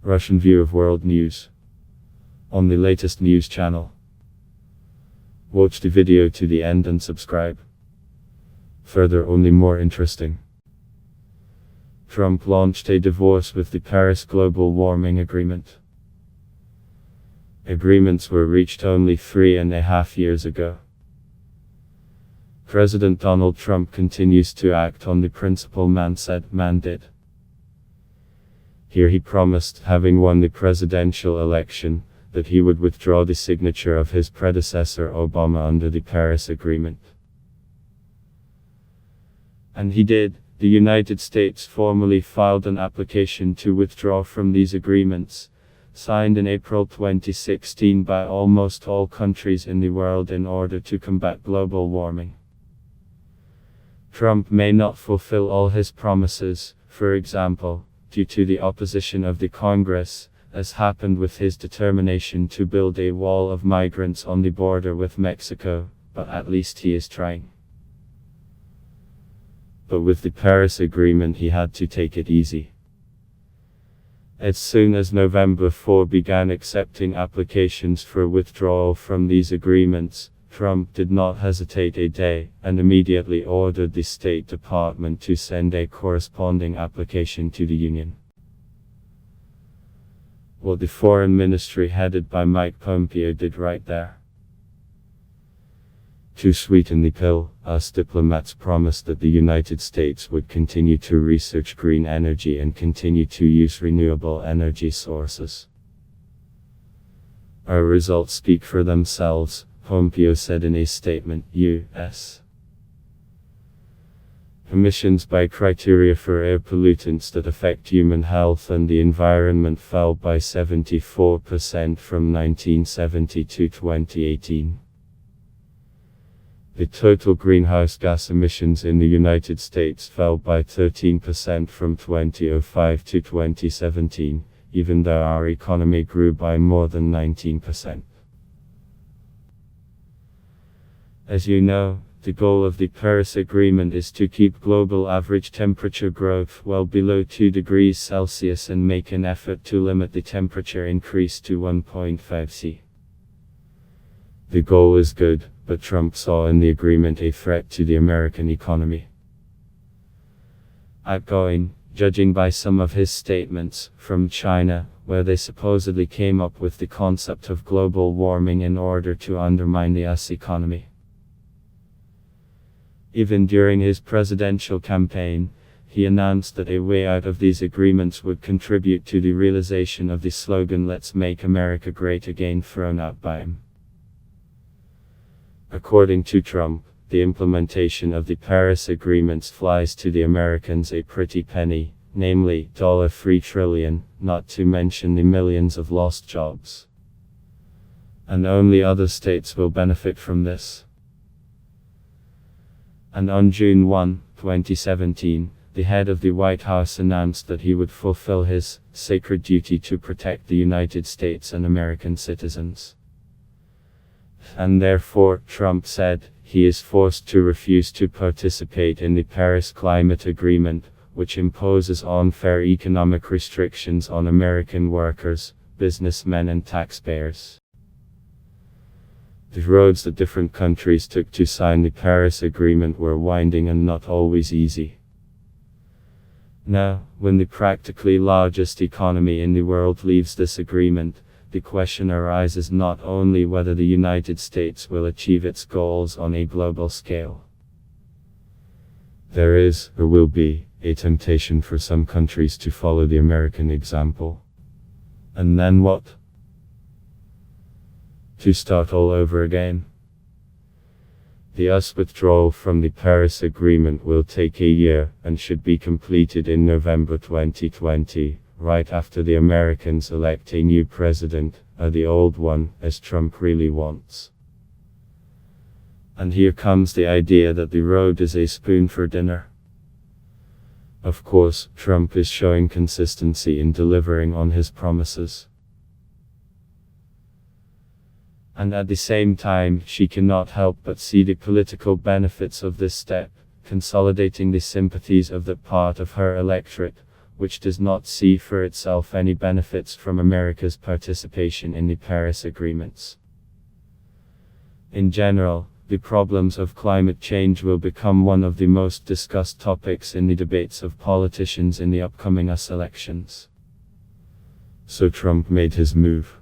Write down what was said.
Russian view of world news on the latest news channel. Watch the video to the end and subscribe. Further, only more interesting. Trump launched a divorce with the Paris Global Warming Agreement. Agreements were reached only 3.5 years ago. President Donald Trump continues to act on the principle man said, man did. Here he promised, having won the presidential election, that he would withdraw the signature of his predecessor Obama under the Paris Agreement. And he did. The United States formally filed an application to withdraw from these agreements, signed in April 2016 by almost all countries in the world in order to combat global warming. Trump may not fulfill all his promises, for example, due to the opposition of the Congress, as happened with his determination to build a wall of migrants on the border with Mexico, but at least he is trying. But with the Paris Agreement he had to take it easy. As soon as November 4 began accepting applications for withdrawal from these agreements, Trump did not hesitate a day, and immediately ordered the State Department to send a corresponding application to the Union. What the Foreign Ministry headed by Mike Pompeo did right there. To sweeten the pill, US diplomats promised that the United States would continue to research green energy and continue to use renewable energy sources. Our results speak for themselves, Pompeo said in a statement. U.S. emissions by criteria for air pollutants that affect human health and the environment fell by 74% from 1970 to 2018. The total greenhouse gas emissions in the United States fell by 13% from 2005 to 2017, even though our economy grew by more than 19%. As you know, the goal of the Paris Agreement is to keep global average temperature growth well below 2 degrees Celsius and make an effort to limit the temperature increase to 1.5 C. The goal is good, but Trump saw in the agreement a threat to the American economy. Outgoing, judging by some of his statements, from China, where they supposedly came up with the concept of global warming in order to undermine the US economy. Even during his presidential campaign, he announced that a way out of these agreements would contribute to the realization of the slogan "Let's Make America Great Again," thrown out by him. According to Trump, the implementation of the Paris Agreements flies to the Americans a pretty penny, namely $3 trillion, not to mention the millions of lost jobs. And only other states will benefit from this. And on June 1, 2017, the head of the White House announced that he would fulfill his sacred duty to protect the United States and American citizens. And therefore, Trump said, he is forced to refuse to participate in the Paris Climate Agreement, which imposes unfair economic restrictions on American workers, businessmen and taxpayers. The roads that different countries took to sign the Paris Agreement were winding and not always easy. Now, when the practically largest economy in the world leaves this agreement, the question arises not only whether the United States will achieve its goals on a global scale. There is, or will be, a temptation for some countries to follow the American example. And then what? To start all over again. The US withdrawal from the Paris Agreement will take a year, and should be completed in November 2020. Right after the Americans elect a new president, or the old one, as Trump really wants. And here comes the idea that the road is a spoon for dinner. Of course, Trump is showing consistency in delivering on his promises. And at the same time, she cannot help but see the political benefits of this step, consolidating the sympathies of that part of her electorate, which does not see for itself any benefits from America's participation in the Paris agreements. In general, the problems of climate change will become one of the most discussed topics in the debates of politicians in the upcoming US elections. So Trump made his move.